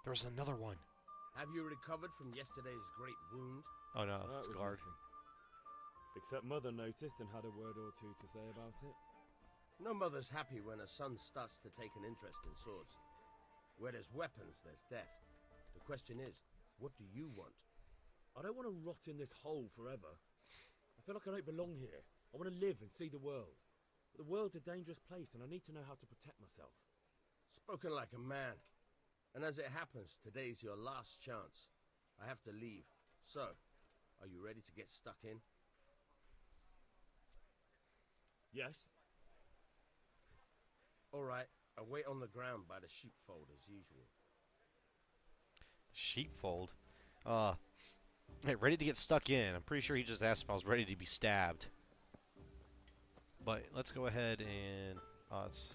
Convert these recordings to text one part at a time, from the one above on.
There's another one. Have you recovered from yesterday's great wound? Oh no, That it's was guard. nothing. Except Mother noticed and had a word or two to say about it. No mother's happy when her son starts to take an interest in swords. Where there's weapons, there's death. The question is, what do you want? I don't want to rot in this hole forever. I feel like I don't belong here. I want to live and see the world. But the world's a dangerous place and I need to know how to protect myself. Spoken like a man. And as it happens, today's your last chance. I have to leave. So, are you ready to get stuck in? Yes? Alright, I'll wait on the ground by the sheepfold as usual. Sheepfold? Hey, ready to get stuck in. I'm pretty sure he just asked if I was ready to be stabbed. But let's go ahead and... it's...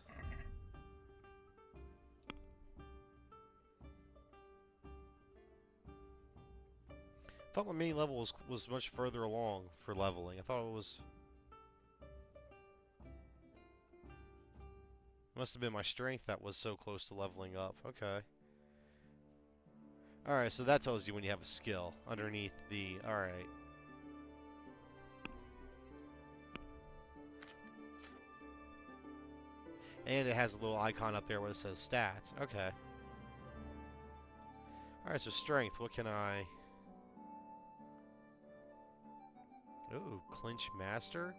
I thought my main level was much further along for leveling. I thought it was... Must have been my strength that was so close to leveling up. Okay. Alright, so that tells you when you have a skill underneath the... Alright. And it has a little icon up there where it says stats. Okay. Alright, so strength. What can I... Ooh, clinch master?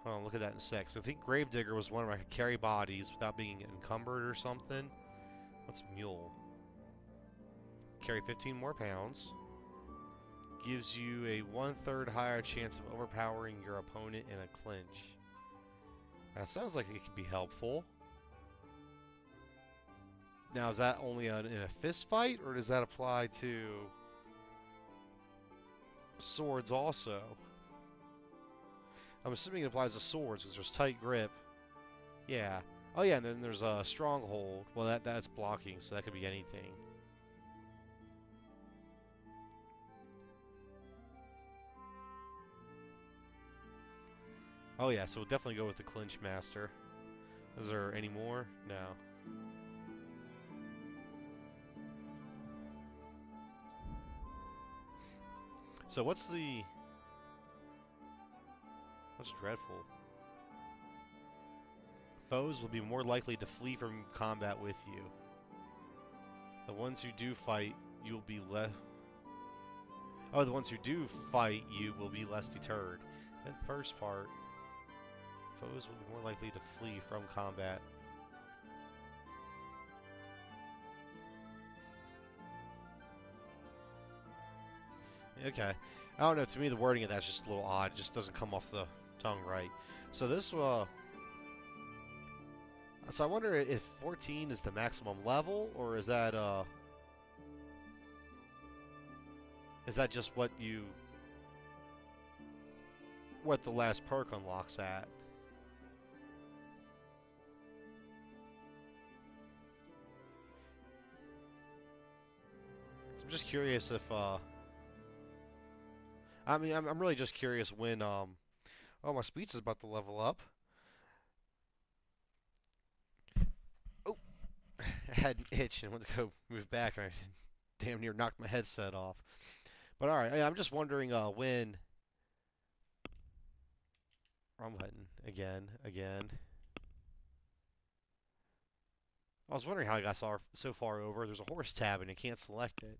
Hold on, look at that in a sec. So I think Gravedigger was one where I could carry bodies without being encumbered or something. What's mule? Carry 15 more pounds. Gives you a 1/3 higher chance of overpowering your opponent in a clinch. That sounds like it could be helpful. Now, is that only in a fist fight, or does that apply to swords also? I'm assuming it applies to swords because there's tight grip. Yeah. Oh yeah, and then there's a stronghold. Well, that's blocking, so that could be anything. Oh yeah, so we'll definitely go with the clinch master. Is there any more? No. So what's dreadful? Foes will be more likely to flee from combat with you. The ones who do fight, you'll be less... Oh, the ones who do fight you will be less deterred. That first part... Foes will be more likely to flee from combat. Okay. I don't know, to me the wording of that's just a little odd. It just doesn't come off the tongue right. So this, so I wonder if 14 is the maximum level, or is that just what the last perk unlocks at? So I'm just curious if, I mean, I'm really just curious when, oh, my speech is about to level up. Oh, I had an itch and went to go move back, and I damn near knocked my headset off. But alright, I'm just wondering when... Wrong button. Again. I was wondering how I got so far over. There's a horse tab and I can't select it.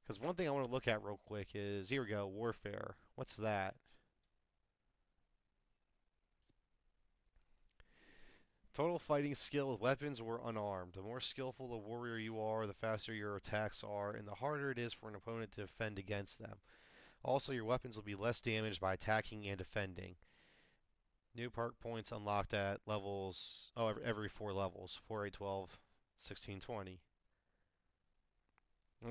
Because one thing I want to look at real quick is, here we go, warfare. What's that? Total fighting skill with weapons or unarmed. The more skillful the warrior you are, the faster your attacks are, and the harder it is for an opponent to defend against them. Also, your weapons will be less damaged by attacking and defending. New perk points unlocked at levels, oh, every 4 levels. 4, 8, 12, 16, 20.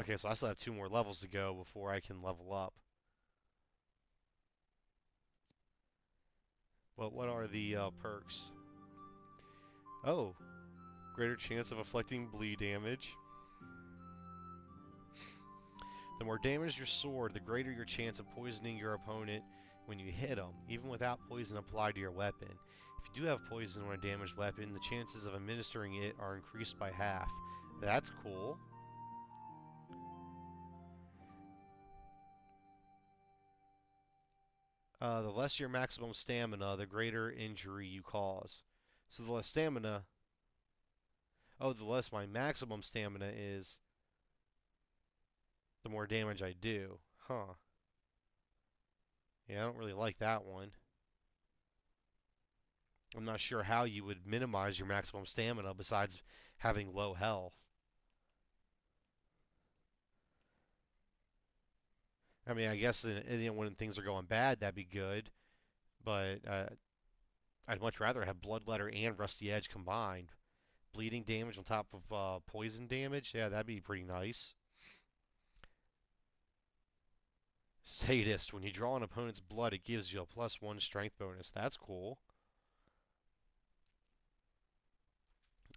Okay, so I still have 2 more levels to go before I can level up. But what are the perks? Oh, greater chance of inflicting bleed damage. The more damaged your sword, the greater your chance of poisoning your opponent when you hit them, even without poison applied to your weapon. If you do have poison on a damaged weapon, the chances of administering it are increased by half. That's cool. The less your maximum stamina, the greater injury you cause. So the less stamina... Oh, the less my maximum stamina is, the more damage I do. Huh. Yeah, I don't really like that one. I'm not sure how you would minimize your maximum stamina besides having low health. I mean, I guess when things are going bad, that'd be good. But I'd much rather have Bloodletter and Rusty Edge combined. Bleeding damage on top of poison damage, yeah, that'd be pretty nice. Sadist. When you draw an opponent's blood, it gives you a +1 strength bonus. That's cool.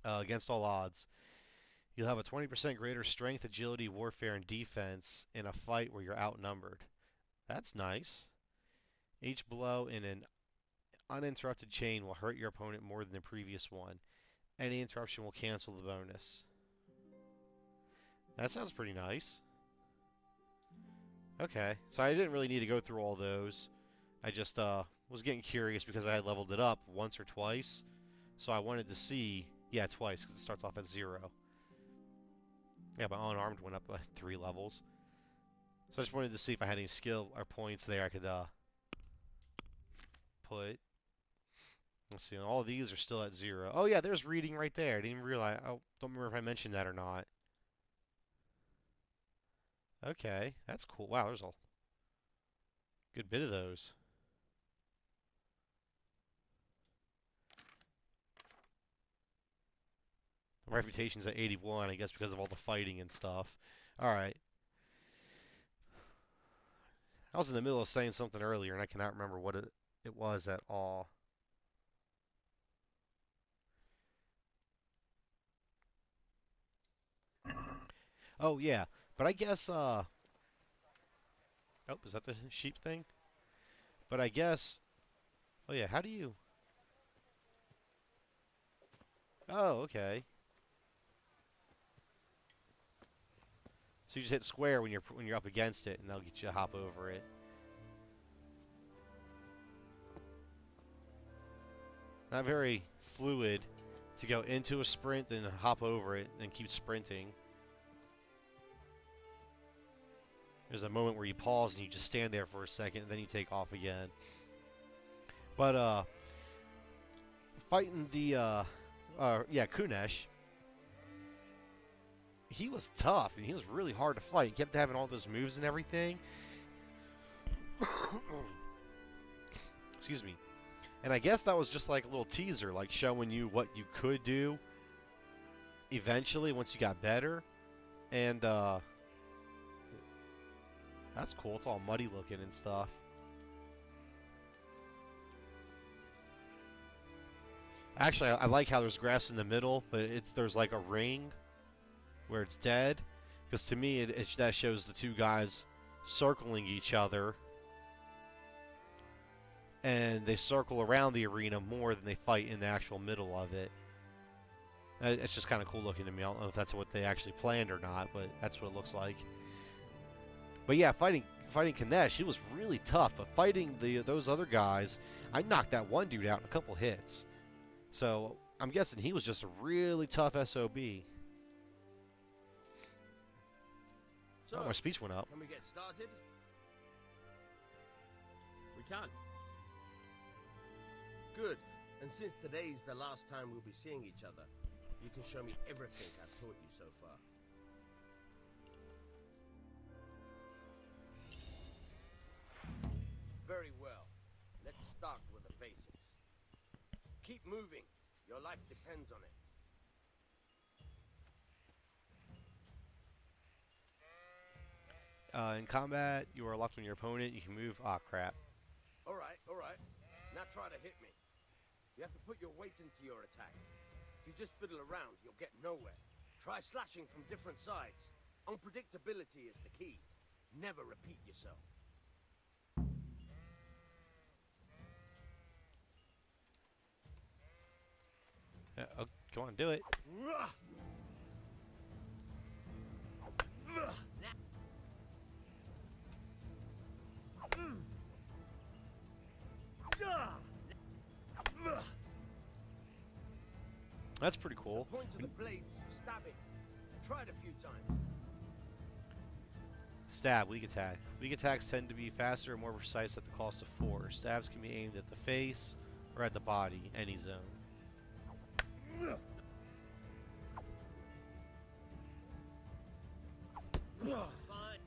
Against all odds. You'll have a 20% greater strength, agility, warfare, and defense in a fight where you're outnumbered. That's nice. Each blow in an uninterrupted chain will hurt your opponent more than the previous one. Any interruption will cancel the bonus. That sounds pretty nice. Okay, so I didn't really need to go through all those. I just was getting curious because I had leveled it up once or twice. So I wanted to see... Yeah, twice, because it starts off at 0. Yeah, my unarmed went up by 3 levels. So I just wanted to see if I had any skill or points there I could put. Let's see, all of these are still at 0. Oh yeah, there's reading right there. I didn't even realize. I don't remember if I mentioned that or not. Okay, that's cool. Wow, there's a good bit of those. My reputation's at 81, I guess, because of all the fighting and stuff. Alright. I was in the middle of saying something earlier, and I cannot remember what it was at all. Oh, yeah. But I guess, Oh, is that the sheep thing? But I guess... Oh, yeah, how do you... Oh, okay. So you just hit square when you're up against it, and that'll get you to hop over it. Not very fluid to go into a sprint, then hop over it, and keep sprinting. There's a moment where you pause and you just stand there for a second, and then you take off again. But, fighting the, Kunesh, he was tough, and he was really hard to fight. He kept having all those moves and everything. Excuse me. And I guess that was just like a little teaser, like showing you what you could do eventually once you got better. And, that's cool. It's all muddy looking and stuff. Actually, I like how there's grass in the middle, but there's like a ring where it's dead. Because to me, that shows the two guys circling each other. And they circle around the arena more than they fight in the actual middle of it. It's just kind of cool looking to me. I don't know if that's what they actually planned or not, but that's what it looks like. But yeah, fighting Kanesh, he was really tough. But fighting those other guys, I knocked that one dude out in a couple hits. So I'm guessing he was just a really tough SOB. So, oh, my speech went up. Can we get started? We can. Good. And since today's the last time we'll be seeing each other, you can show me everything I've taught you so far. Very well. Let's start with the basics. Keep moving. Your life depends on it. In combat, you are locked on your opponent. You can move. Ah, crap. All right. Now try to hit me. You have to put your weight into your attack. If you just fiddle around, you'll get nowhere. Try slashing from different sides. Unpredictability is the key. Never repeat yourself. Oh, come on, do it. That's pretty cool. The point of the blade is for stabbing. Try it a few times. Stab, weak attack. Weak attacks tend to be faster and more precise at the cost of 4. Stabs can be aimed at the face or at the body, any zone. Fine.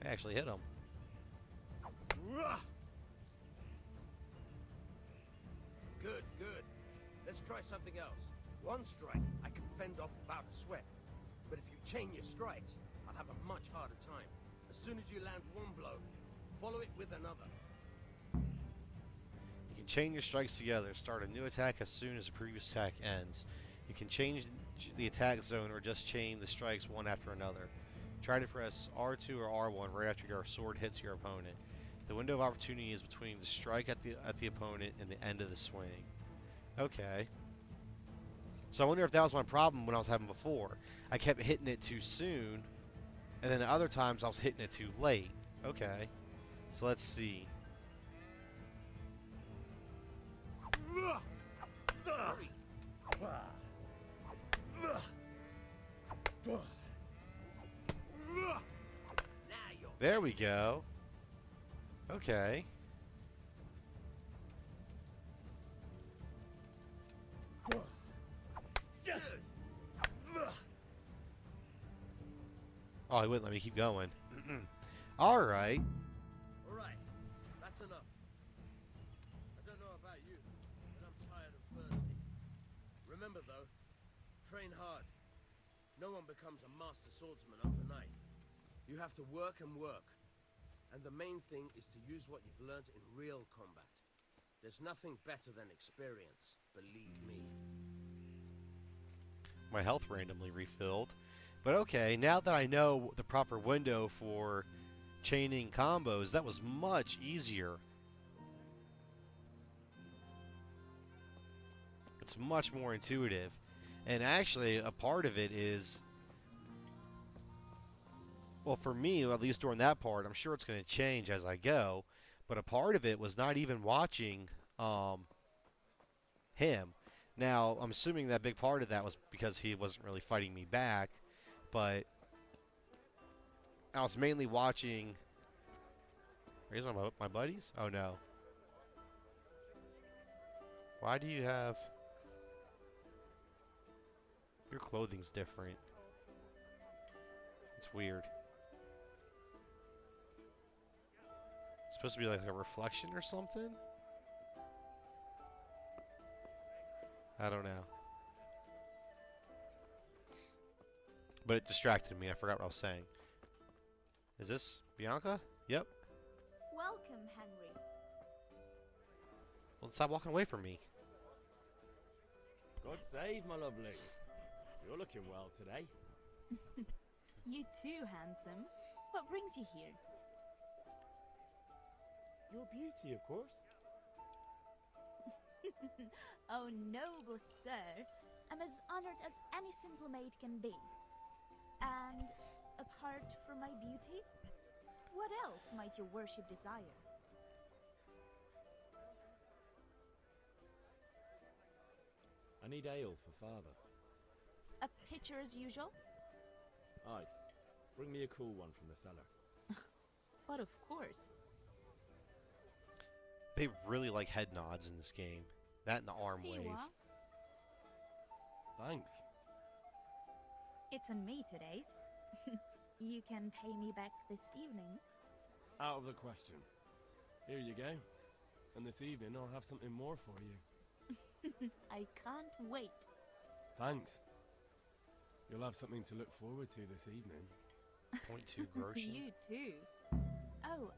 I actually hit him. Good, good. Let's try something else. One strike, I can fend off without a sweat. But if you chain your strikes, I'll have a much harder time. As soon as you land one blow, follow it with another. You can chain your strikes together. Start a new attack as soon as the previous attack ends. You can change the attack zone or just chain the strikes one after another. Try to press R2 or R1 right after your sword hits your opponent. The window of opportunity is between the strike at the opponent and the end of the swing. Okay. So I wonder if that was my problem when I was having before. I kept hitting it too soon, and then at other times I was hitting it too late. Okay. So let's see. There we go. Okay. Oh, he wouldn't let me keep going. Alright. Alright, that's enough. I don't know about you, but I'm tired and thirsty. Remember though, train hard. No one becomes a master swordsman overnight. You have to work and work. And the main thing is to use what you've learned in real combat. There's nothing better than experience, believe me. My health randomly refilled. But okay, now that I know the proper window for chaining combos, that was much easier. It's much more intuitive. And actually, a part of it is, well, for me, at least during that part, I'm sure it's going to change as I go, but a part of it was not even watching him. Now, I'm assuming that big part of that was because he wasn't really fighting me back, but I was mainly watching... Are these my buddies? Oh, no. Why do you have... Your clothing's different. It's weird. It's supposed to be like a reflection or something? I don't know. But it distracted me. I forgot what I was saying. Is this Bianca? Yep. Welcome, Henry. Well, stop walking away from me. God save, my lovely. You're looking well today. You too, handsome. What brings you here? Your beauty, of course. Oh, noble sir. I'm as honored as any simple maid can be. And apart from my beauty, what else might your worship desire? I need ale for father. A pitcher as usual? Aye. Bring me a cool one from the cellar. But of course. They really like head nods in this game. That and the arm Here wave. you are. Thanks. It's on me today. You can pay me back this evening. Out of the question. Here you go. And this evening I'll have something more for you. I can't wait. Thanks. You'll have something to look forward to this evening. 0.2 groschen. You too. Oh,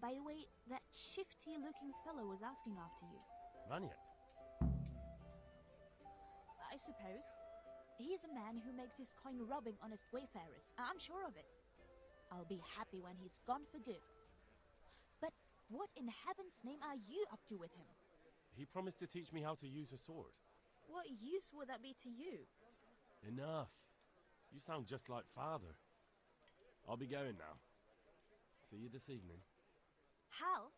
by the way, that shifty-looking fellow was asking after you. Vanya. I suppose. He's a man who makes his coin robbing honest wayfarers. I'm sure of it. I'll be happy when he's gone for good. But what in heaven's name are you up to with him? He promised to teach me how to use a sword. What use would that be to you? Enough. You sound just like Father. I'll be going now. See you this evening. Hal,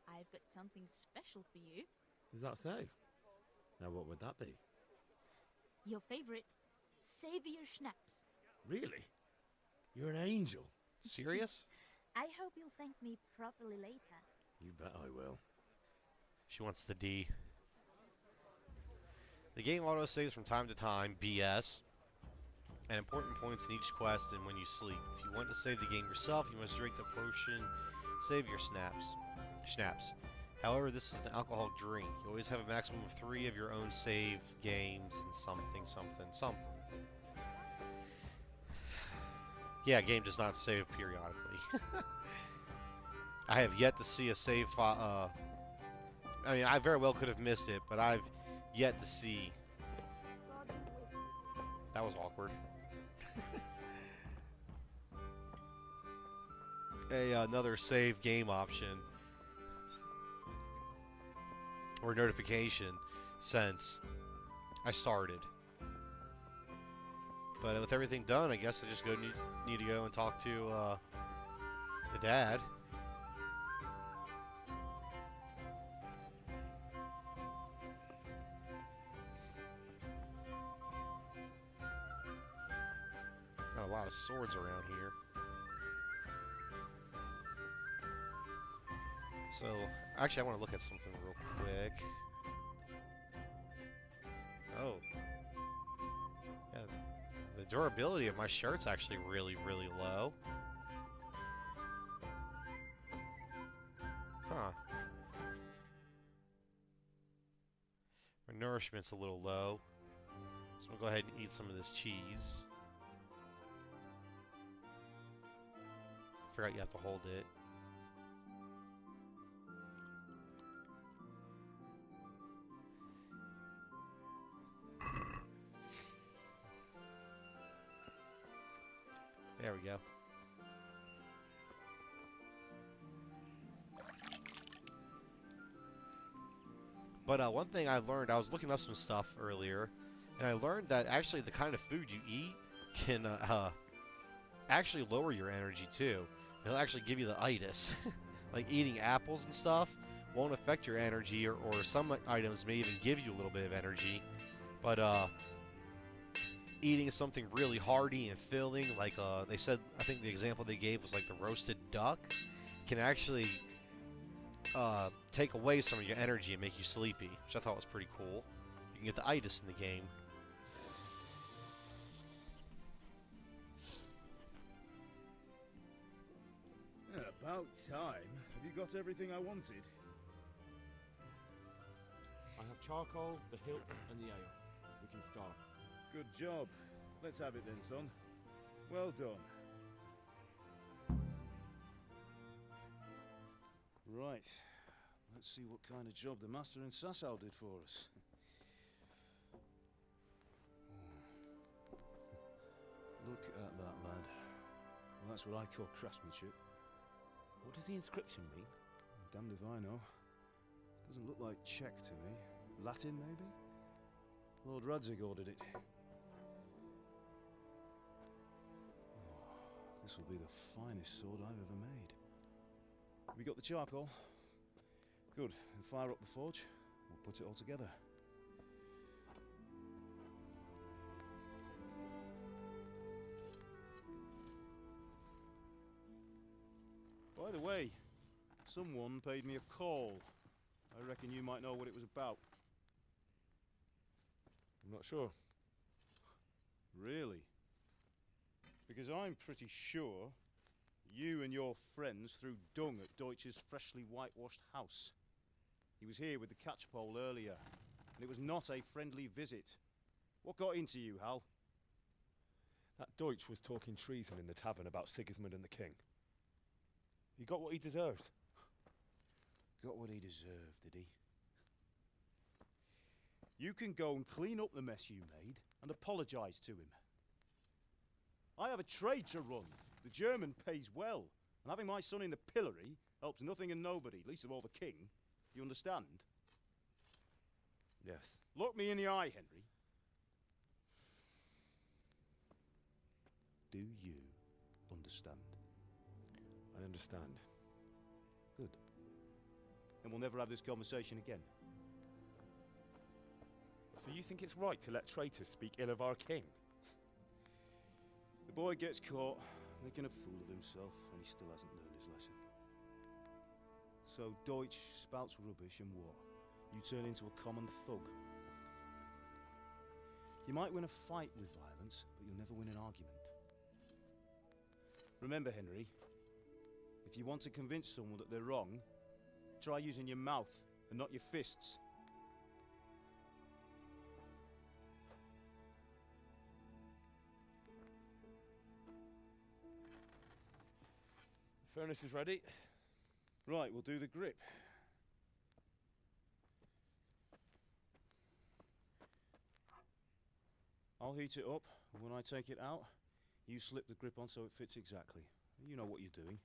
I've got something special for you. Is that so? Now what would that be? Your favorite Savior Schnapps. Really? You're an angel. Serious? I hope you'll thank me properly later. You bet I will. She wants the D. The game autosaves from time to time, BS, and important points in each quest and when you sleep. If you want to save the game yourself, you must drink the potion Savior Schnapps. However, this is an alcoholic drink. You always have a maximum of 3 of your own save games and something. Yeah, game does not save periodically. I have yet to see a save file. I mean, I very well could have missed it, but I've yet to see. That was awkward. Another save game option or notification since I started. But with everything done, I guess I just need to go and talk to the dad. Got a lot of swords around here. So, actually, I want to look at something real quick. Oh. Yeah, the durability of my shirt's actually really, really low. Huh. My nourishment's a little low. So I'm going to go ahead and eat some of this cheese. Forgot you have to hold it. There we go. But one thing I learned, I was looking up some stuff earlier, and I learned that actually the kind of food you eat can actually lower your energy too. It'll actually give you the itis. Like eating apples and stuff won't affect your energy, or some items may even give you a little bit of energy. But eating something really hearty and filling, like they said, I think the example they gave was like the roasted duck, can actually take away some of your energy and make you sleepy, which I thought was pretty cool. You can get the itis in the game. About time. Have you got everything I wanted? I have charcoal, the hilt, and the ale. We can start. Good job. Let's have it then, son. Well done. Right. Let's see what kind of job the master in Sasau did for us. Look at that, lad. Well, that's what I call craftsmanship. What does the inscription mean? Damned if I know. Doesn't look like Czech to me. Latin, maybe? Lord Radzig ordered it. Oh, this will be the finest sword I've ever made. Have you got the charcoal? Good. Then fire up the forge. We'll put it all together. By the way, someone paid me a call. I reckon you might know what it was about. I'm not sure. Really? Because I'm pretty sure you and your friends threw dung at Deutsch's freshly whitewashed house. He was here with the catchpole earlier, and it was not a friendly visit. What got into you, Hal? That Deutsch was talking treason in the tavern about Sigismund and the king. He got what he deserved. Got what he deserved, did he? You can go and clean up the mess you made and apologise to him. I have a trade to run. The German pays well, and having my son in the pillory helps nothing and nobody, least of all the king. You understand? Yes. Look me in the eye, Henry. Do you understand? I understand. Good. Then we'll never have this conversation again. So you think it's right to let traitors speak ill of our king? The boy gets caught, making a fool of himself, and he still hasn't learned his lesson. So Deutsch spouts rubbish, and what? You turn into a common thug. You might win a fight with violence, but you'll never win an argument. Remember, Henry, if you want to convince someone that they're wrong, try using your mouth and not your fists. The furnace is ready. Right, we'll do the grip. I'll heat it up, and when I take it out, you slip the grip on so it fits exactly. You know what you're doing.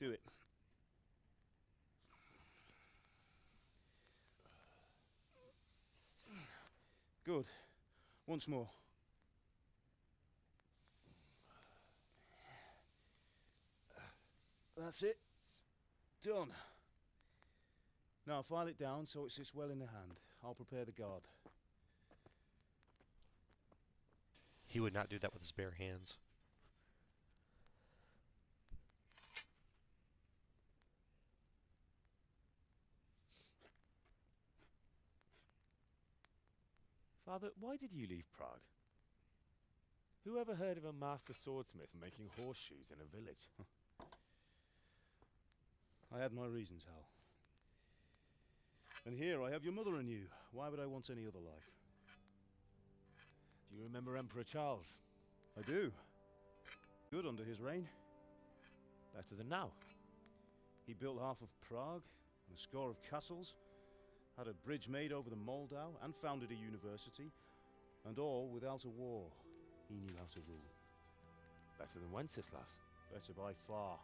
Do it. Good. Once more. That's it. Done. Now file it down so it sits well in the hand. I'll prepare the guard. He would not do that with his bare hands. Father, why did you leave Prague? Who ever heard of a master swordsmith making horseshoes in a village? I had my reasons, Hal. And here I have your mother and you. Why would I want any other life? Do you remember Emperor Charles? I do. Good under his reign. Better than now. He built half of Prague and a score of castles, had a bridge made over the Moldau, and founded a university, and all without a war. He knew how to rule. Better than Wenceslas. Better by far.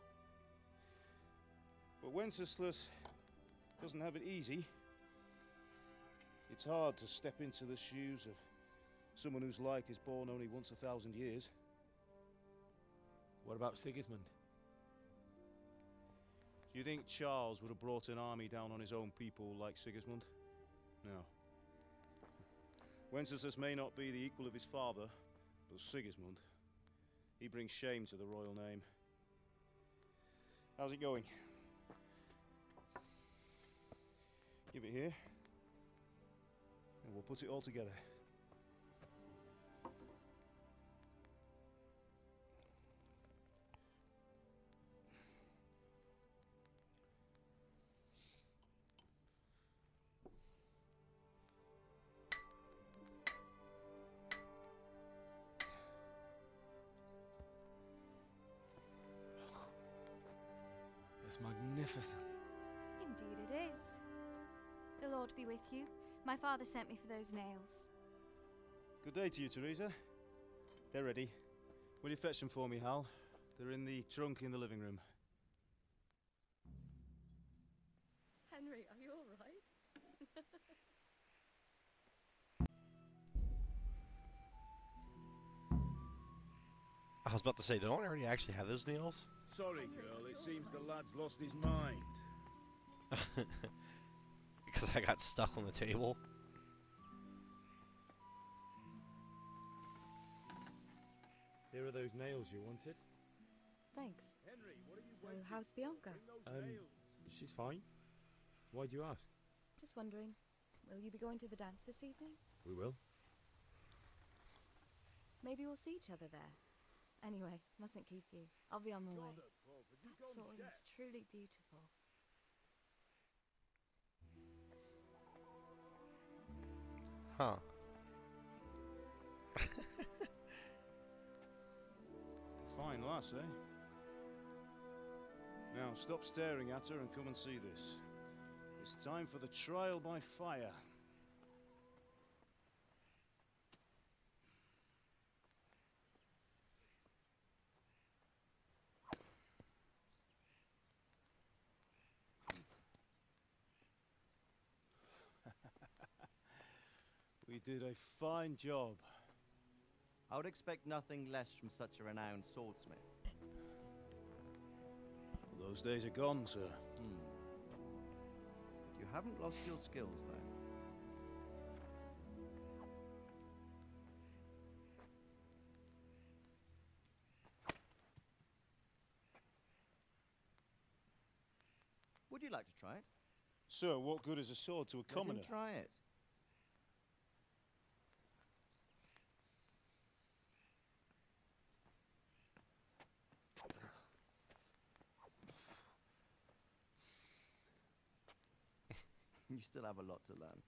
But Wenceslas doesn't have it easy. It's hard to step into the shoes of someone whose like is born only once 1,000 years. What about Sigismund? Do you think Charles would have brought an army down on his own people like Sigismund? No. Wenceslas may not be the equal of his father, but Sigismund, he brings shame to the royal name. How's it going? Give it here, and we'll put it all together. It's magnificent. Indeed it is. The Lord be with you. My father sent me for those nails. Good day to you, Teresa. They're ready. Will you fetch them for me, Hal? They're in the trunk in the living room. Henry, are you all right? I was about to say, don't I already actually have those nails? Sorry, girl, it seems the lad's lost his mind. Because I got stuck on the table. Here are those nails you wanted. Thanks. Henry, what are you So, waiting how's Bianca? Bring those nails. She's fine. Why do you ask? Just wondering, will you be going to the dance this evening? We will. Maybe we'll see each other there. Anyway, mustn't keep you. I'll be on my way. God above, have you That gone sword deaf? is truly beautiful. Huh. Fine lass, eh? Now, stop staring at her and come and see this. It's time for the trial by fire. You did a fine job. I would expect nothing less from such a renowned swordsmith. Those days are gone, sir. You haven't lost your skills, though. Would you like to try it? Sir, what good is a sword to a commoner? Let him try it. You still have a lot to learn.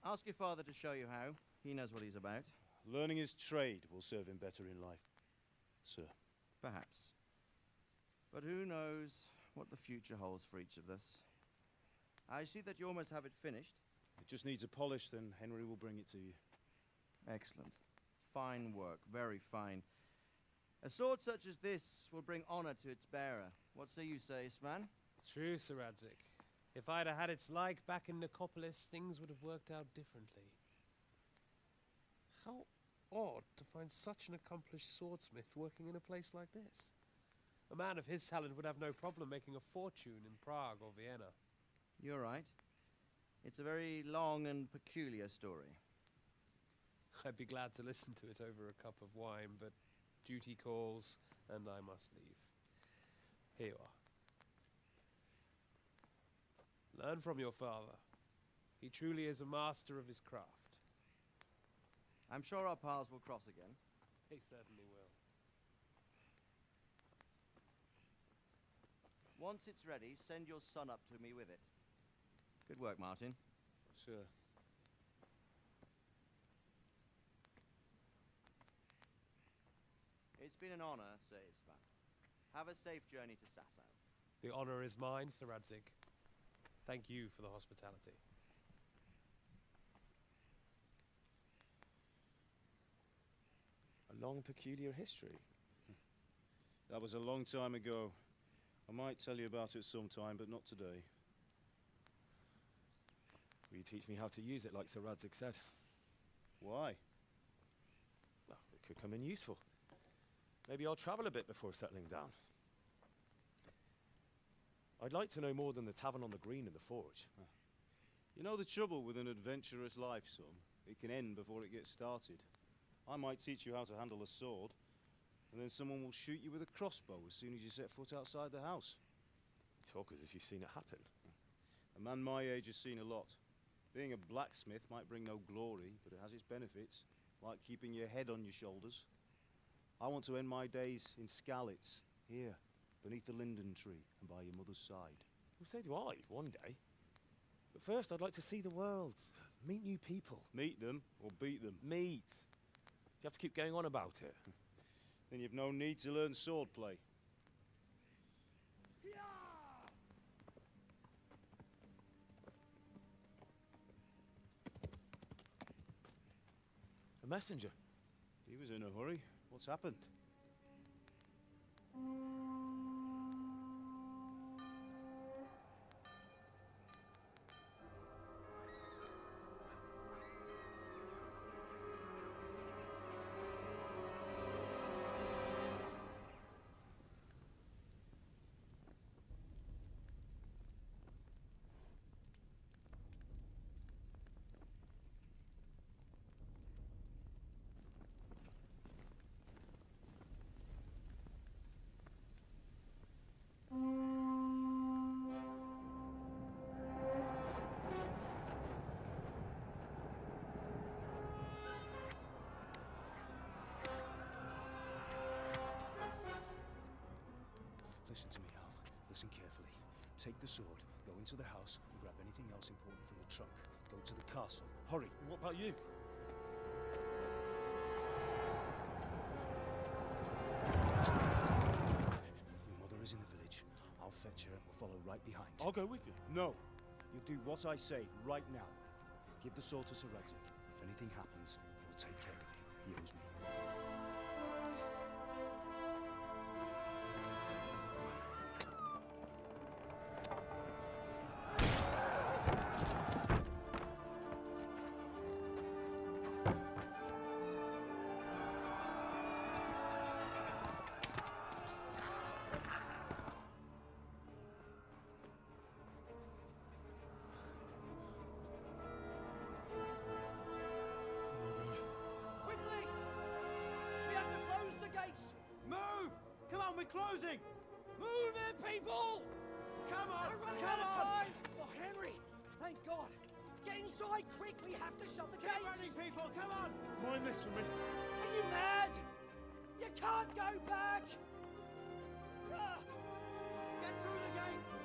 Ask your father to show you how. He knows what he's about. Learning his trade will serve him better in life, sir. Perhaps. But who knows what the future holds for each of us. I see that you almost have it finished. It just needs a polish, then Henry will bring it to you. Excellent. Fine work, very fine. A sword such as this will bring honor to its bearer. What say you, Svan? True, Sir Radzik. If I'd have had its like back in Nicopolis, things would have worked out differently. How odd to find such an accomplished swordsmith working in a place like this. A man of his talent would have no problem making a fortune in Prague or Vienna. You're right. It's a very long and peculiar story. I'd be glad to listen to it over a cup of wine, but duty calls, and I must leave. Here you are. Learn from your father. He truly is a master of his craft. I'm sure our paths will cross again. They certainly will. Once it's ready, send your son up to me with it. Good work, Martin. Sir. It's been an honor, Sir Isvan. Have a safe journey to Sasau. The honor is mine, Sir Radzik. Thank you for the hospitality. A long, peculiar history. That was a long time ago. I might tell you about it sometime, but not today. Will you teach me how to use it, like Sir Radzik said? Why? Well, it could come in useful. Maybe I'll travel a bit before settling down. I'd like to know more than the tavern on the green and the forge. You know the trouble with an adventurous life, son? It can end before it gets started. I might teach you how to handle a sword, and then someone will shoot you with a crossbow as soon as you set foot outside the house. You talk as if you've seen it happen. A man my age has seen a lot. Being a blacksmith might bring no glory, but it has its benefits, like keeping your head on your shoulders. I want to end my days in Skalitz, here, beneath the linden tree and by your mother's side. Well, so do I, one day. But first, I'd like to see the world, meet new people. Meet them or beat them? Meet. You have to keep going on about it. Then you've no need to learn swordplay. A messenger. He was in a hurry. What's happened? Listen to me, Al. Listen carefully. Take the sword, go into the house, and grab anything else important from the trunk. Go to the castle. Hurry. And what about you? Your mother is in the village. I'll fetch her and we'll follow right behind. I'll go with you. No. You do what I say right now. Give the sword to Sir Radzik. If anything happens, he'll take care of you. He owes me. we're closing! Move it, people! Come on! We're running Come out of on! time! Oh, Henry! Thank God! Get inside, quick! We have to shut the Get gates! running, people! Come on! Mind this for me. Are you mad? You can't go back! Ah! Get through the gates!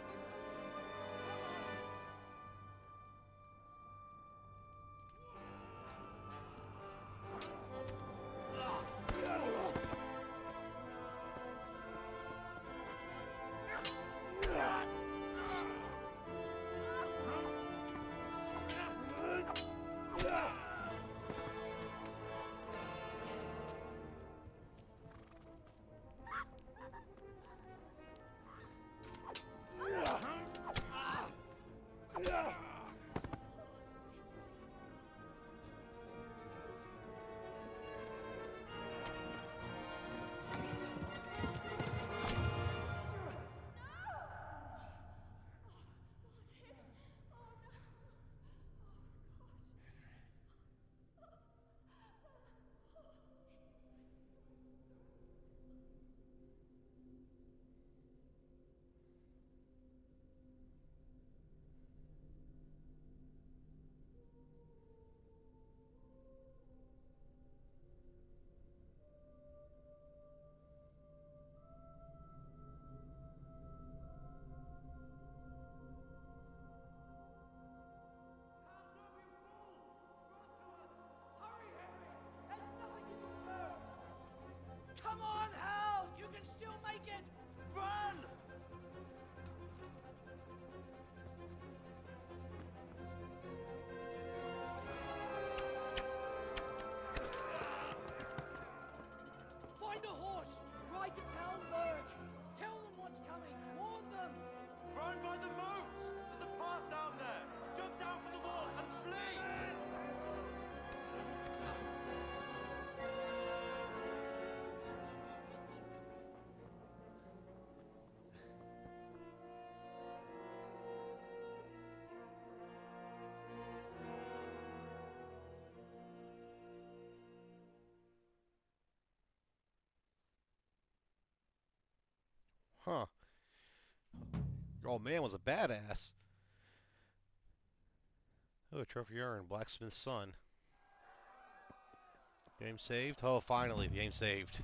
Come on, Hal! You can still make it! Run! Find a horse! Ride to Talmberg! Tell them what's coming! Warn them! Run by the moat! There's a path down there! Jump down from the wall and flee! Huh. Your old man was a badass. Oh, a trophy urn, blacksmith's son. Game saved? Oh, finally, the game saved.